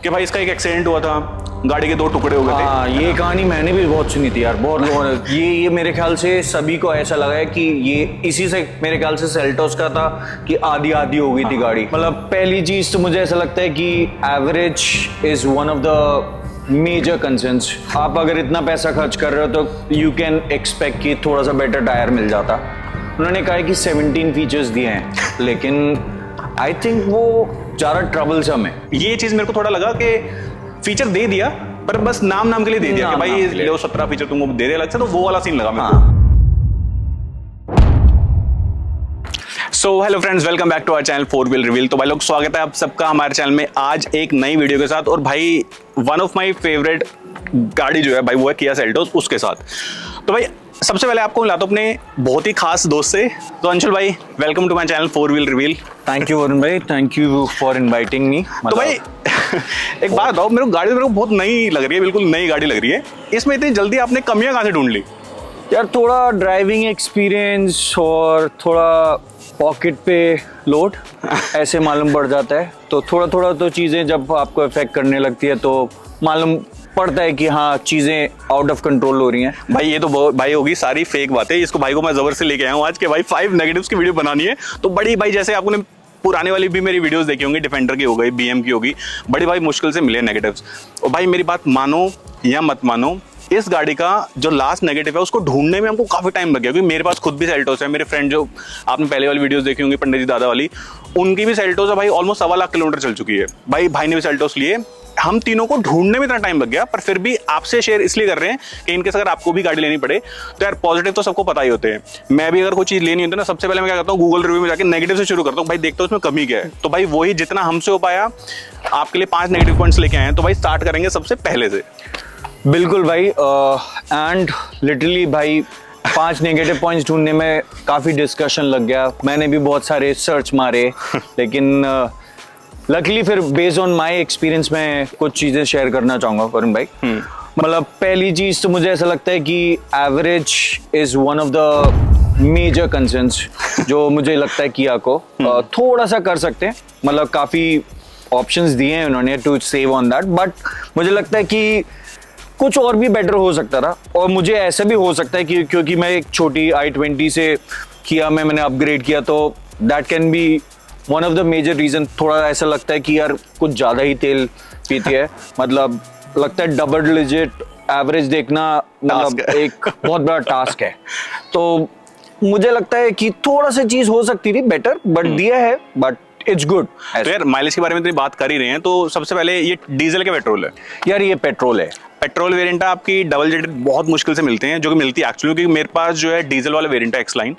कि भाई इसका एक एक्सीडेंट हुआ था, गाड़ी के 2 टुकड़े हो गए थे। हाँ, ये कहानी मैंने भी बहुत सुनी थी यार, बहुत लोगों ने। ये मेरे ख्याल से सभी को ऐसा लगा है कि ये इसी से मेरे ख्याल से सेल्टोस का था कि आधी आधी हो गई थी गाड़ी। मतलब पहली चीज तो मुझे ऐसा लगता है कि average is one of the major concerns. आप अगर इतना पैसा खर्च कर रहे हो तो यू कैन एक्सपेक्ट कि थोड़ा सा बेटर टायर मिल जाता। उन्होंने कहा है कि 17 फीचर्स दिए हैं, लेकिन आई थिंक वो ज़्यादा ट्रबलसम है। ये चीज मेरे को थोड़ा लगा कि फीचर दे दिया पर बस नाम के लिए दे दिया कि भाई लो 17 फीचर तुमको दे रहे अलग से, तो वो वाला सीन लगा मेरे को। So hello friends, welcome back to our channel four wheel reveal. तो भाई लोग, स्वागत है आप सबका हमारे चैनल में आज एक नई वीडियो के साथ। और भाई वन ऑफ माय फेवरेट गाड़ी जो है भाई वो है किया सेल्टोस, उसके साथ। तो भाई सबसे पहले आपको मिलाता हूं अपने बहुत ही खास दोस्त से। तो अंशुल भाई, welcome to my channel four wheel reveal. Thank you Varun भाई, thank you for inviting me. तो भाई एक बात बताओ, मेरे को गाड़ी मेरे को बहुत नई लग रही है, बिल्कुल नई गाड़ी लग रही है। इसमें इतनी जल्दी आपने कमियां कहाँ से ढूंढ ली? यार थोड़ा ड्राइविंग एक्सपीरियंस और थोड़ा पॉकेट पे लोड ऐसे मालूम पड़ जाता है। तो थोड़ा थोड़ा तो चीज़ें जब आपको इफेक्ट करने लगती है तो मालूम पड़ता है कि हाँ चीज़ें आउट ऑफ कंट्रोल हो रही हैं। भाई ये तो भाई होगी सारी फेक बातें। इसको भाई को मैं जबर से लेके आया हूँ आज के भाई 5 नेगेटिव्स की वीडियो बनानी है। तो बड़ी भाई, जैसे आपने पुराने वाली भी मेरी वीडियोस देखी होंगी, डिफेंडर की हो गई, बीएम की होगी, बड़ी भाई मुश्किल से मिले नेगेटिव्स। और भाई मेरी बात मानो या मत मानो, इस गाड़ी का जो लास्ट नेगेटिव है उसको ढूंढने में हमको काफी टाइम लग गया। क्योंकि मेरे पास खुद भी सेल्टोस है, मेरे फ्रेंड जो आपने पहले वाली वीडियोस देखी होंगी पंडित जी दादा वाली, उनकी भी सेल्टोस है भाई, ऑलमोस्ट 1.25 लाख किलोमीटर चल चुकी है। भाई ने भी सेल्टोस लिए। हम तीनों को ढूंढने में इतना टाइम लग गया, पर फिर भी आपसे शेयर इसलिए कर रहे हैं कि इनकेस अगर आपको भी गाड़ी लेनी पड़े तो यार पॉजिटिव तो सबको पता ही होते हैं। मैं भी अगर कोई चीज लेनी होती है ना, सबसे पहले मैं क्या करता हूँ, गूगल रिव्यू में जाकर नेगेटिव से शुरू करता हूँ। भाई देखता हूँ उसमें कमी क्या है। तो भाई वही जितना हमसे हो पाया आपके लिए 5 नेगेटिव पॉइंट्स लेके आए हैं। तो भाई स्टार्ट करेंगे सबसे पहले से। बिल्कुल भाई, एंड लिटरली भाई 5 नेगेटिव पॉइंट्स ढूंढने में काफ़ी डिस्कशन लग गया। मैंने भी बहुत सारे सर्च मारे लेकिन लकीली फिर बेस्ड ऑन माय एक्सपीरियंस में कुछ चीज़ें शेयर करना चाहूँगा वरुण भाई। मतलब पहली चीज़ तो मुझे ऐसा लगता है कि average is one of the major concerns जो मुझे लगता है किया को थोड़ा सा कर सकते हैं। मतलब काफ़ी ऑप्शंस दिए हैं उन्होंने to save on that, but मुझे लगता है कि कुछ और भी बेटर हो सकता था। और मुझे ऐसा भी हो सकता है कि क्योंकि मैं एक छोटी i20 से किया में मैंने अपग्रेड किया, तो that can be one of the major reason. थोड़ा ऐसा लगता है कि यार कुछ ज़्यादा ही तेल पीती है। मतलब लगता है डबल डिजिट एवरेज देखना मतलब एक बहुत बड़ा टास्क है। तो मुझे लगता है कि थोड़ा सा चीज़ हो सकती थी बेटर, बट दिया है, बट इट्स गुड। तो यार माइलेज के बारे में तो बात कर ही रहे हैं, तो सबसे पहले ये डीजल के पेट्रोल है? यार ये पेट्रोल है। पेट्रोल वेरिएंट आपकी डबल जेटेड बहुत मुश्किल से मिलते हैं, जो कि मिलती है एक्चुअली। क्योंकि मेरे पास जो है डीजल वाला वेरिएंट है एक्स लाइन,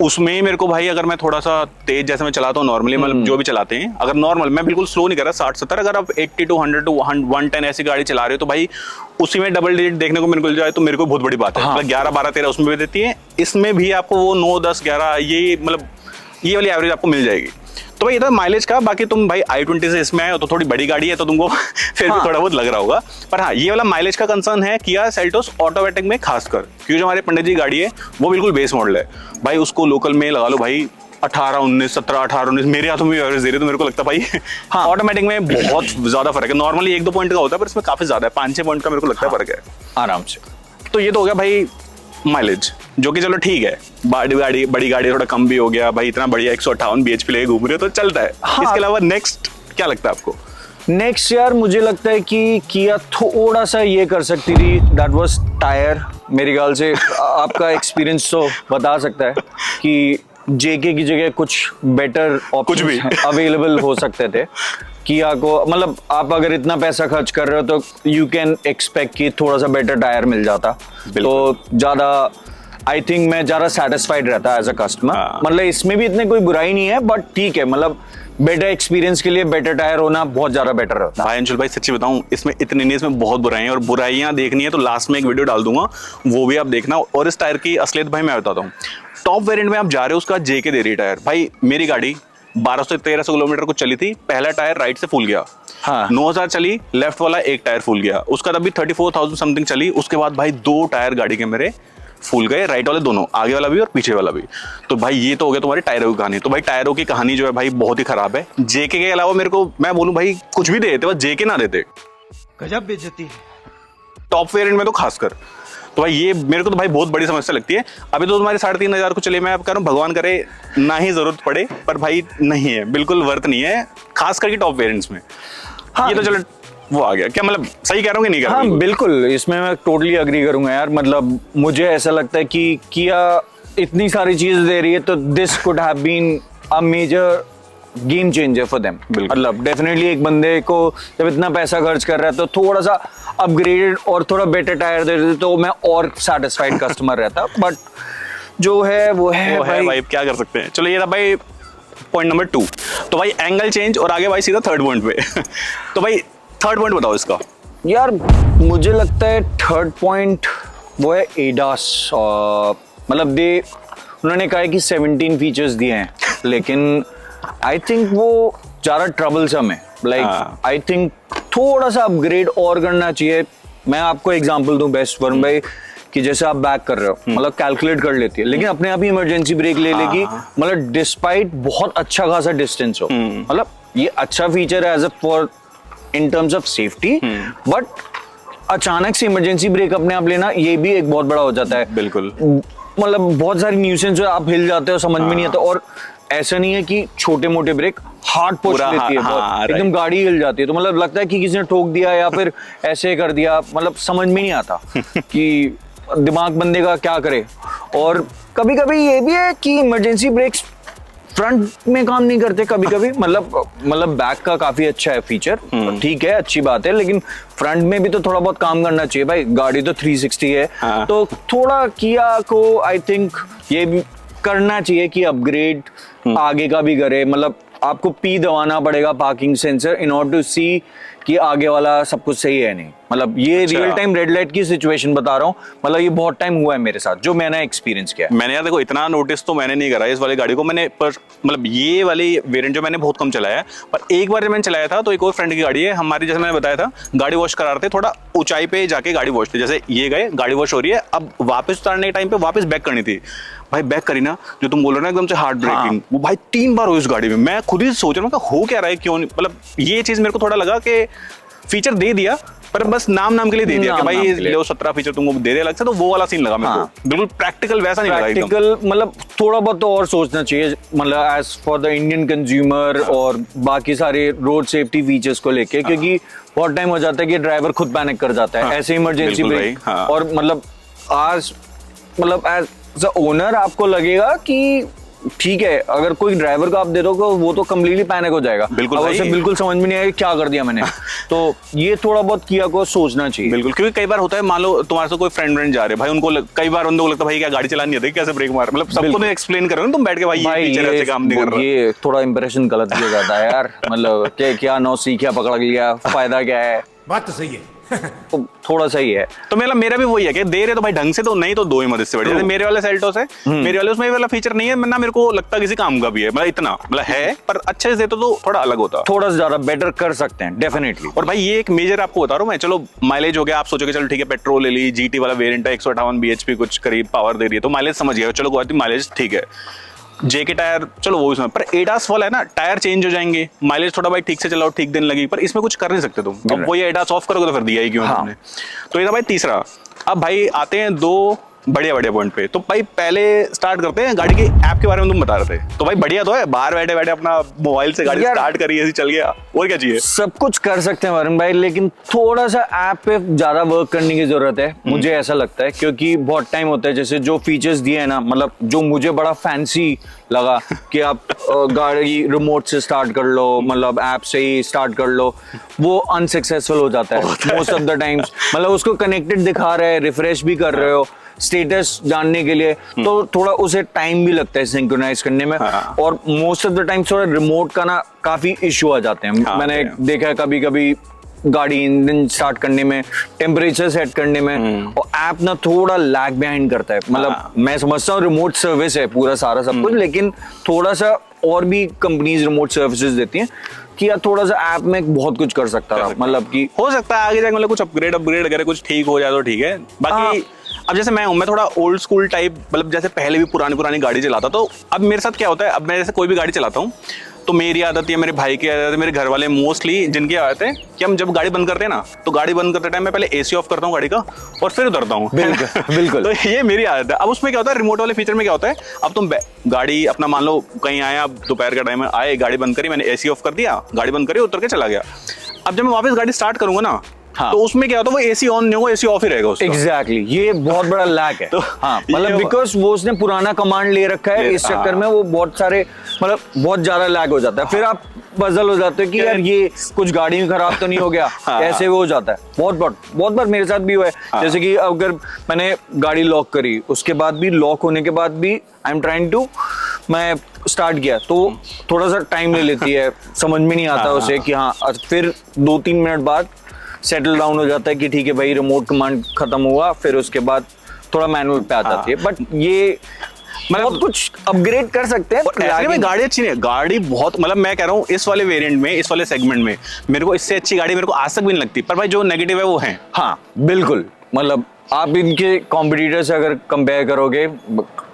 उसमें मेरे को भाई अगर मैं थोड़ा सा तेज जैसे मैं चलाता हूँ नॉर्मली, मतलब जो भी चलाते हैं, अगर नॉर्मल मैं बिल्कुल स्लो नहीं कर रहा 60-70, अगर आप 80 to 100 to 110 ऐसी गाड़ी चला रहे हो तो भाई उसी में डबल डिजिट देखने को मिल जाए तो मेरे को बहुत बड़ी बात है। हाँ। मतलब 11, 12, 13 उसमें भी देती है, इसमें भी आपको वो 9, 10, 11 ये मतलब ये वाली एवरेज आपको मिल जाएगी। तो भाई ये तो माइलेज का। बाकी तुम भाई i20 से इसमें आए हो तो थोड़ी बड़ी गाड़ी है तो तुमको फिर भी थोड़ा बहुत लग रहा होगा। पर हाँ, ये वाला माइलेज का कंसर्न है किया सेल्टोस ऑटोमेटिक में खासकर, क्योंकि जो हमारे पंडित जी गाड़ी है वो बिल्कुल बेस मॉडल है। भाई उसको लोकल में लगा लो भाई 18, 19, 17, 18, 19 मेरे हाथों में एवरेज दे रही, तो मेरे को लगता है भाई हाँ ऑटोमेटिक में बहुत ज्यादा फर्क है। नॉर्मली 1-2 पॉइंट का होता है, पर इसमें काफी ज्यादा है, 5-6 पॉइंट का मेरे को लगता है फर्क है आराम से। तो ये तो हो गया भाई माइलेज, जो कि चलो ठीक है। बड़ी गाड़ी थोड़ा कम भी हो गया भाई, इतना बढ़िया 158 bhp लेके घूम रहे हो तो चलता है। हाँ। इसके अलावा नेक्स्ट क्या लगता है आपको? नेक्स्ट यार मुझे लगता है कि किया थोड़ा सा ये कर सकती थी, दैट वाज टायर। मेरे ख्याल से आपका एक्सपीरियंस तो बता सकता है कि जेके की जगह कुछ बेटर ऑप्शन अवेलेबल हो सकते थे किया को। मतलब आप अगर इतना पैसा खर्च कर रहे हो तो यू कैन एक्सपेक्ट कि थोड़ा सा बेटर टायर मिल जाता, तो ज़्यादा आई थिंक मैं ज़्यादा सेटिस्फाइड रहता एज अ कस्टमर। मतलब इसमें भी इतने कोई बुराई नहीं है, बट ठीक है, मतलब बेटर एक्सपीरियंस के लिए बेटर टायर होना बहुत ज़्यादा बेटर रहता है। भाई अंशुल भाई सच्ची बताऊं, इसमें इतनी नहीं, इसमें बहुत बुराइयां, और बुराइयां देखनी है तो लास्ट में एक वीडियो डाल दूंगा, वो भी आप देखना। और इस टायर की असलियत भाई मैं बताता हूँ। टॉप वेरिएंट में आप जा रहे हो, उसका जेके दे रही टायर। भाई मेरी गाड़ी 1200-1300 किलोमीटर को चली थी, पहला टायर राइट से फूल गया। हाँ। 9000 चली, लेफ्ट वाला एक टायर फूल गया। उसका तब भी 34,000 समथिंग चली। उसके बाद भाई 2 टायर गाड़ी के मेरे फूल गए, राइट वाले दोनों, आगे वाला भी और पीछे वाला भी। तो भाई ये तो हो गया तुम्हारी टायरों की कहानी। तो भाई टायरों की कहानी जो है भाई बहुत ही खराब है। जेके के अलावा मेरे को, मैं बोलूं भाई कुछ भी दे देते, बस जेके ना देते। गजब बेइज्जती है। टॉप वेरिएंट में तो खासकर। तो भाई ये मेरे को तो भाई बहुत बड़ी समस्या लगती है। अभी तो तुम्हारे 3,500 को चले, मैं अब कह रहा हूँ भगवान करे ना ही जरूरत पड़े, पर भाई नहीं है, बिल्कुल वर्थ नहीं है, खास करके टॉप वेरिएंट्स में। हाँ, ये तो चलो वो आ गया, क्या मतलब सही कह रहा हूँ कि नहीं कह रहा हूँ? हाँ बिल्कुल, इसमें मैं टोटली अग्री करूंगा यार। मतलब मुझे ऐसा लगता है कि किया इतनी सारी चीज दे रही है तो this could have been a major game changer for them. मतलब डेफिनेटली एक बंदे को जब इतना पैसा खर्च कर रहा है तो थोड़ा सा अपग्रेडेड और थोड़ा बेटर टायर दे देते तो मैं और सेटिस्फाइड कस्टमर रहता। बट जो है वो है भाई क्या कर सकते हैं। चलो ये था भाई पॉइंट नंबर 2। तो भाई एंगल चेंज, और आगे भाई सीधा थर्ड पॉइंट पे। तो भाई थर्ड पॉइंट बताओ इसका। यार मुझे लगता है थर्ड पॉइंट वो है एडास। मतलब उन्होंने कहा है कि 17 फीचर्स दिए हैं, लेकिन आई थिंक वो ज़्यादा ट्रबलसम है। लाइक आई थिंक थोड़ा सा अपग्रेड और करना चाहिए। मैं आपको एग्जांपल दूं बेस्ट वरुण भाई, कि जैसे आप बैक कर रहे हो, मतलब कैलकुलेट कर लेती है, लेकिन अपने आप ही इमरजेंसी ब्रेक ले लेगी। मतलब डिस्पाइट बहुत अच्छा खासा डिस्टेंस हो, मतलब ये अच्छा फीचर है as a for in terms of safety. But अचानक से इमरजेंसी ब्रेक अपने आप लेना ये भी एक बहुत बड़ा हो जाता है। बिल्कुल, मतलब बहुत सारी न्यूसेंस जो आप हिल जाते हो, समझ में नहीं आता। और ऐसा नहीं है कि छोटे मोटे ब्रेक हार्ड पुश लेती है, एकदम गाड़ी हिल जाती है। तो मतलब लगता है कि किसी ने ठोक दिया या फिर ऐसे कर दिया, मतलब समझ में नहीं आता कि दिमाग बंदे का क्या करे। और कभी कभी ये भी है कि इमरजेंसी ब्रेक्स फ्रंट में काम नहीं करते कभी कभी। मतलब बैक का काफी अच्छा है फीचर, ठीक है, अच्छी बात है, लेकिन फ्रंट में भी तो थोड़ा बहुत काम करना चाहिए भाई। गाड़ी तो 360 है, तो थोड़ा किया को आई थिंक ये भी करना चाहिए कि अपग्रेड आगे का भी करे। मतलब आपको पी दबाना पड़ेगा parking sensor in order to see कि आगे वाला सब कुछ सही है नहीं। मतलब ये रियल टाइम रेड लाइट की सिचुएशन बता रहा हूँ। मतलब ये बहुत टाइम हुआ है मेरे साथ, जो मैंने एक्सपीरियंस किया। मैंने यार देखो इतना नोटिस तो मैंने नहीं करा इस वाली गाड़ी को। मैंने पर मतलब ये वाली वेरिएंट जो मैंने बहुत कम चलाया है, पर एक बार जब मैंने चलाया था तो एक और फ्रेंड की गाड़ी है हमारी, जैसे मैंने बताया था, गाड़ी वॉश करा रहे थे, थोड़ा ऊंचाई पे जाके गाड़ी वॉश थी। जैसे ये गए, गाड़ी वॉश हो रही है, अब वापस उतारने के टाइम पे वापस बैक करनी थी। भाई बैक करी ना, जो तुम बोल रहे हो ना एकदम से हार्ड ब्रेकिंग, वो भाई 3 बार हुई उस गाड़ी में। मैं खुद ही सोच रहा हूँ हो क्या रहा है, क्यों नहीं। मतलब ये चीज मेरे को थोड़ा लगा कि फीचर दे दिया पर बस नाम के लिए दे दिया कि भाई लो 17 फीचर तुमको दे दे अलग से, तो वो वाला सीन लगा मेरे को। बिल्कुल प्रैक्टिकल वैसा नहीं लगा एकदम। प्रैक्टिकल मतलब थोड़ा बहुत तो और सोचना चाहिए, मतलब as for the Indian consumer और बाकी सारे रोड सेफ्टी फीचर्स को लेके, क्योंकि बहुत टाइम हो जाता है कि ड्राइवर खुद पैनिक कर जाता है ऐसे इमरजेंसी ब्रेक। और मतलब आज मतलब एज अ ओनर आपको लगेगा कि ठीक है, अगर कोई ड्राइवर को आप दे दोगे वो तो कम्प्लीटली पैनिक हो जाएगा। बिल्कुल, उसे बिल्कुल समझ में नहीं आएगा क्या कर दिया मैंने। तो ये थोड़ा बहुत किया को सोचना चाहिए। बिल्कुल, क्योंकि कई बार होता है, मान लो तुम्हारे से कोई फ्रेंड जा रहे हैं भाई, उनको कई बार उनको लगता है भाई क्या गाड़ी चलानी आती है, कैसे ब्रेक मार, मतलब सबको नहीं एक्सप्लेन करोगे तुम बैठ के भाई ये फीचर ऐसे काम नहीं कर रहा। ये थोड़ा इंप्रेशन गलत हो जाता है यार। मतलब क्या नौ सीखा पकड़ लिया, फायदा क्या है। बात तो सही है। तो थोड़ा सा ही है। तो मेरा भी वही है कि दे रहे तो भाई ढंग से, तो नहीं तो दो ही मदद से बैठे। जैसे मेरे वाले सेल्टोस है, मेरे वाले उसमें वाला फीचर नहीं है ना, मेरे को लगता किसी काम का भी है। मतलब इतना मतलब है, पर अच्छे से देते तो थोड़ा अलग होता, थोड़ा ज्यादा बेटर कर सकते हैं डेफिनेटली। और भाई ये एक मेजर आपको बता रहा हूँ मैं। चलो माइलेज हो गया, आप सोचोगे चलो ठीक है पेट्रोल ले ली, जीटी वाला वेरिएंट है, 158 bhp कुछ करीब पावर दे रही है, तो माइलेज समझ गया, चलो कोई माइलेज ठीक है। जेके टायर चलो वो इसमें, पर एडास वाला है ना, टायर चेंज हो जाएंगे, माइलेज थोड़ा भाई ठीक से चलाओ, ठीक दिन लगी, पर इसमें कुछ कर नहीं सकते तुम। अब वो ये एडास ऑफ करोगे तो फिर दिया ही क्यों तुमने। तो ये था भाई तीसरा। अब भाई आते हैं 2 बढ़िया पॉइंट पे। तो भाई पहले स्टार्ट करते हैं गाड़ी के ऐप के बारे में। तुम बता रहे थे तो भाई बढ़िया तो है, बाहर बैठे बैठे अपना मोबाइल से गाड़ी स्टार्ट करी, ऐसे चल गया, और क्या चाहिए। सब कुछ कर सकते हैं वरुण भाई, लेकिन थोड़ा सा ऐप पे ज्यादा वर्क करने की जरूरत है, मुझे ऐसा लगता है। क्योंकि बहुत टाइम होता है, जैसे जो फीचर्स दिए हैं ना, मतलब जो मुझे बड़ा फैंसी लगा कि आप गाड़ी रिमोट से स्टार्ट कर लो, मतलब ऐप से ही स्टार्ट कर लो, वो अनसक्सेसफुल हो जाता है मोस्ट ऑफ द टाइम्स। मतलब उसको कनेक्टेड दिखा रहे हैं, रिफ्रेश भी कर रहे हो स्टेटस जानने के लिए, तो थोड़ा उसे टाइम भी लगता है सिंक्रोनाइज करने में। और मोस्ट ऑफ द टाइम थोड़ा रिमोट का ना काफी इश्यू आ जाते हैं। मैंने देखा है कभी कभी गाड़ी इंजन स्टार्ट करने में, टेम्परेचर सेट करने में, और ऐप ना थोड़ा लैग बिहाइंड करता है। मतलब मैं समझता हूँ रिमोट सर्विस है पूरा सारा सब कुछ, लेकिन थोड़ा सा और भी कंपनीज रिमोट सर्विसेज देती हैं कि यार थोड़ा सा ऐप में बहुत कुछ कर सकता था। मतलब कि हो सकता है आगे जाके मतलब कुछ अपग्रेड अगर कुछ ठीक हो जाए तो ठीक है। बाकी अब जैसे मैं थोड़ा ओल्ड स्कूल टाइप, मतलब जैसे पहले भी पुरानी गाड़ी चलाता, तो अब मेरे साथ क्या होता है, अब मैं जैसे कोई भी गाड़ी चलाता हूँ तो मेरी आदत है, मेरे भाई की आदत है, मेरे घर वाले मोस्टली जिनकी आदत है कि हम जब गाड़ी बंद करते हैं ना, तो गाड़ी बंद करते टाइम मैं पहले एसी ऑफ करता हूँ गाड़ी का और फिर उतरता हूँ। बिल्कुल। तो ये मेरी आदत है। अब उसमें क्या होता है, रिमोट वाले फीचर में क्या होता है, अब तुम गाड़ी अपना मान लो कहीं आए, अब दोपहर का टाइम है, आए, गाड़ी बंद करी, मैंने एसी ऑफ कर दिया, गाड़ी बंद करी, उतर के चला गया। अब जब मैं वापस गाड़ी स्टार्ट करूंगा ना, हाँ। तो उसमें क्या होता है, वो एसी ऑन नहीं होगा, एसी ऑफ ही रहेगा उसका। एग्जैक्टली, ये बहुत बड़ा लैक है। तो हाँ, मतलब बिकॉज वो उसने पुराना कमांड ले रखा है, इस चक्कर में वो बहुत सारे, मतलब बहुत ज्यादा लैग हो जाता है। फिर आप पजल हो जाते हो कि यार ये कुछ गाड़ी में खराब तो नहीं हो गया। हाँ। ऐसे वो हो जाता है। बहुत बार मेरे साथ भी हुआ है। हाँ। जैसे कि अगर मैंने गाड़ी लॉक करी, उसके बाद भी, लॉक होने के बाद भी आई एम ट्राइंग टू, मैं स्टार्ट किया तो थोड़ा सा टाइम ले लेती है, समझ में नहीं आता उसे कि हाँ, और फिर 2-3 मिनट बाद सेटल डाउन हो जाता है कि ठीक है भाई, रिमोट कमांड खत्म हुआ, फिर उसके बाद थोड़ा मैनुअल पे आ जाती है। बट ये मतलब कुछ अपग्रेड कर सकते हैं। ऐसे में गाड़ी अच्छी नहीं है, गाड़ी बहुत, मतलब मैं कह रहा हूँ इस वाले वेरिएंट में, इस वाले सेगमेंट में मेरे को इससे अच्छी गाड़ी मेरे को आज तक भी नहीं लगती। पर भाई जो नेगेटिव है वो है। हाँ बिल्कुल, मतलब आप इनके कॉम्पिटिटर से अगर कंपेयर करोगे,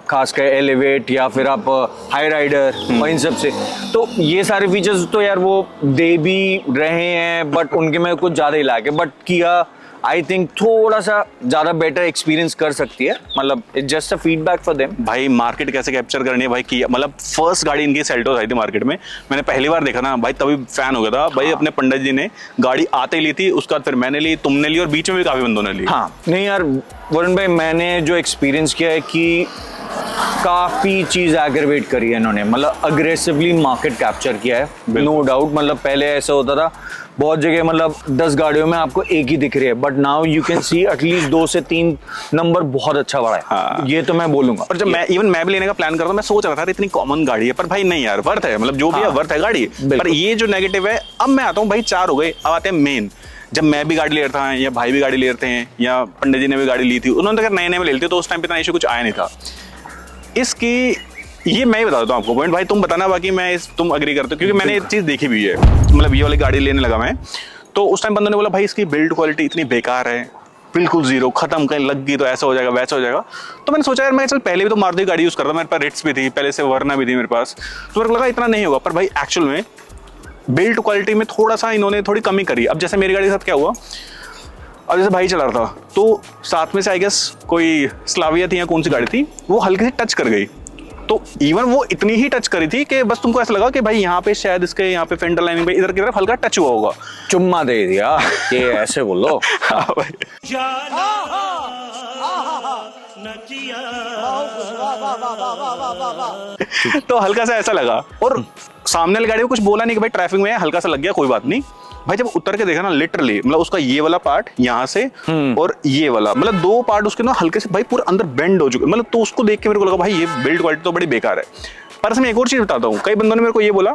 खासकर एलिवेट या फिर आप हाई राइडर और इन सब से, तो ये सारे फीचर्स तो यार वो दे भी रहे हैं, बट उनके में कुछ ज्यादा ही लैग है। बट किया आई थिंक थोड़ा सा ज्यादा बेटर एक्सपीरियंस कर सकती है, मतलब it's just a feedback for them. भाई मार्केट कैसे कैप्चर करनी है भाई, किया मतलब फर्स्ट गाड़ी इनकी सेल्टोस आई थी मार्केट में, मैंने पहली बार देखा ना भाई, तभी फैन हो गया था भाई। अपने पंडित जी ने गाड़ी आते ली थी, उसके बाद फिर मैंने ली, तुमने ली, और बीच में भी काफी बंदों ने ली। हाँ नहीं यार वरुण भाई, मैंने जो एक्सपीरियंस किया है कि काफी चीज एग्रीवेट करी है इन्होंने, मतलब अग्रेसिवली मार्केट कैप्चर किया है, नो डाउट। मतलब पहले ऐसा होता था बहुत जगह, मतलब 10 गाड़ियों में आपको एक ही दिख रही है, but now you can see at least 2 से 3 नंबर बहुत अच्छा बढ़ा है। हाँ। ये तो मैं बोलूंगा। और जब मैं भी लेने का प्लान करता हूँ, मैं सोच रहा था इतनी कॉमन गाड़ी है, पर भाई नहीं यार, वर्थ है, मतलब जो भी है वर्थ है गाड़ी। पर ये जो नेगेटिव है, अब मैं आता हूँ भाई 4 हो गए, अब आते हैं मेन। जब मैं भी गाड़ी ले रहा था, या भाई भी गाड़ी ले रहे हैं, या पंडित जी ने भी गाड़ी ली थी, उन्होंने तो अगर नए में ले लेते तो उस टाइम पे इतना इशू कुछ आया नहीं था। इसकी ये मैं ही बता देता हूँ आपको पॉइंट, भाई तुम बताना, बाकी मैं तुम अग्री करते हो, क्योंकि मैंने एक चीज़ देखी भी है। मतलब ये वाली गाड़ी लेने लगा मैं, तो उस टाइम बंदों ने बोला भाई इसकी बिल्ड क्वालिटी इतनी बेकार है, बिल्कुल जीरो, खत्म, कहीं लग गई तो ऐसा हो जाएगा, वैसा हो जाएगा। तो मैंने सोचा यार, मैं चल पहले भी तो मारुति गाड़ी यूज़ करता, मेरे पास रिट्स भी थी, पहले से वरना भी थी मेरे पास, तो मेरे को लगा इतना नहीं होगा। पर भाई एक्चुअल में बिल्ड क्वालिटी में थोड़ा सा इन्होंने थोड़ी कमी करी। अब जैसे मेरी गाड़ी के साथ क्या हुआ, अब जैसे भाई चला रहा था, तो साथ में से आई गेस कोई स्लाविया थी या कौन सी गाड़ी थी, वो हल्की सी टच कर गई। तो इवन वो इतनी ही टच करी थी कि बस तुमको ऐसा लगा कि भाई यहाँ पे शायद इसके यहाँ पे फेंडर लाइनिंग पे इधर की तरफ हल्का टच हुआ होगा, चुम्मा दे दिया ये ऐसे बोलो। हाँ भाई। तो हल्का सा ऐसा लगा, और सामने वाली गाड़ी को कुछ बोला नहीं कि भाई ट्रैफिक में है, हल्का सा लग गया, कोई बात नहीं। भाई जब उतर के देखा ना, लिटरली मतलब उसका ये वाला पार्ट यहाँ से और ये वाला, मतलब 2 पार्ट उसके ना हल्के से भाई पूरा अंदर बेंड हो चुके, मतलब तो उसको देख के मेरे को लगा भाई ये बिल्ड क्वालिटी तो बड़ी बेकार है। पर इसमें एक और चीज बताता हूँ, कई बंदों ने मेरे को ये बोला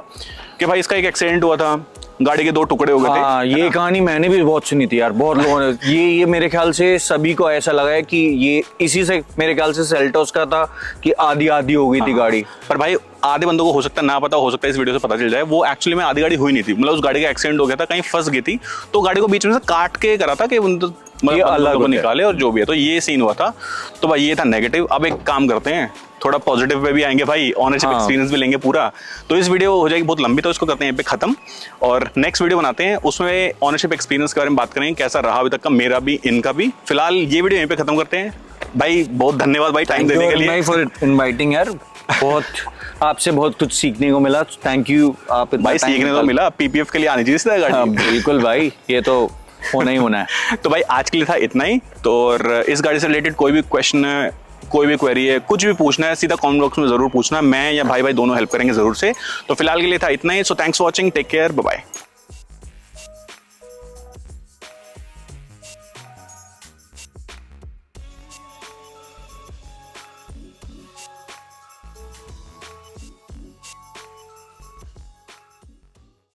कि भाई इसका एक एक्सीडेंट हुआ था, गाड़ी के 2 टुकड़े हो गए थे। हाँ, ये कहानी मैंने भी बहुत सुनी थी यार, बहुत लोगों ने। ये मेरे ख्याल से सभी को ऐसा लगा है कि ये इसी से, मेरे ख्याल से सेल्टोस का था कि आधी हो गई थी गाड़ी। पर भाई आधे बंदों को हो सकता है ना पता, हो सकता है इस वीडियो से पता चल जाए, वो एक्चुअली में आधी गाड़ी हुई नहीं थी, मतलब उस गाड़ी का एक्सीडेंट हो गया था, कहीं फंस गई थी, तो गाड़ी को बीच में से काट के करा था कि मतलब अलग निकाले और जो भी है, तो ये सीन हुआ था। तो भाई ये था नेगेटिव। अब एक काम करते हैं, थोड़ा पॉजिटिव पे भी आएंगे भाई, ऑनरशिप एक्सपीरियंस भी लेंगे पूरा। तो इस वीडियो हो जाएगी बहुत लंबी, तो इसको करते हैं यहाँ पे खत्म, और नेक्स्ट वीडियो बनाते हैं, उसमें ऑनरशिप एक्सपीरियंस के बारे में बात करेंगे, कैसा रहा अभी तक का, मेरा भी इनका भी। फिलहाल ये वीडियो यहीं पे खत्म करते हैं। भाई बहुत धन्यवाद भाई टाइम देने के लिए, फॉर इनवाइटिंग यार, बहुत आपसे बहुत कुछ सीखने को मिला, थैंक यू। आप भाई सीखने तो मिला, पीपीएफ के लिए आनी चाहिए गाड़ी। बिल्कुल भाई, ये तो होना ही होना है। तो भाई आज के लिए था इतना ही। तो और इस गाड़ी से रिलेटेड कोई भी क्वेश्चन है, कोई भी क्वेरी है, कुछ भी पूछना है, सीधा कमेंट बॉक्स में जरूर पूछना, मैं या भाई दोनों हेल्प करेंगे जरूर से। तो फिलहाल के लिए था इतना ही। So thanks for watching, take care, bye bye.